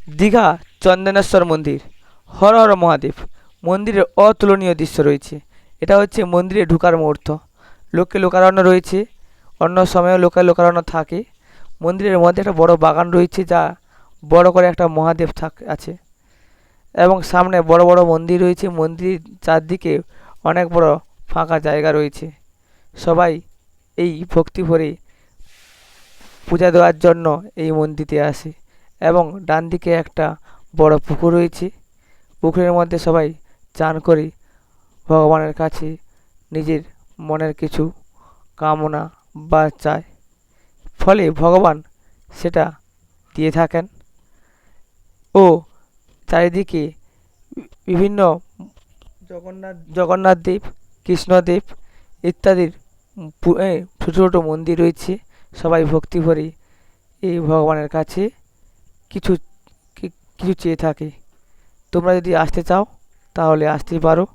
দীঘা চন্দনেশ্বর মন্দির। হর হর মহাদেব। মন্দিরের অতুলনীয় দৃশ্য রয়েছে। এটা হচ্ছে মন্দিরে ঢোকার মুহূর্ত। লোকে লোকারণ্য রয়েছে, অন্য সময়েও লোকে লোকারণ্য থাকে। মন্দিরের মধ্যে একটা বড় বাগান রয়েছে, যা বড় করে একটা মহাদেব আছে। এবং সামনে বড় বড় মন্দির রয়েছে। মন্দির চারদিকে অনেক বড় ফাঁকা জায়গা রয়েছে। সবাই এই ভক্তি ভরে পূজা দেওয়ার জন্য এই মন্দিরে আসে। এবং ডান দিকে একটা বড় পুকুর রয়েছে। পুকুরের মধ্যে সবাই চান করে ভগবানের কাছে নিজের মনের কিছু কামনা বা চায়, ফলে ভগবান সেটা দিয়ে থাকেন। ও চারিদিকে বিভিন্ন জগন্নাথ দেব, কৃষ্ণদেব ইত্যাদির ছোটো ছোটো মন্দির রয়েছে। সবাই ভক্তি ভরে এই ভগবানের কাছে কিছু কিছু চেয়ে থাকে। তোমরা যদি আসতে চাও তাহলে আসতেই পারো।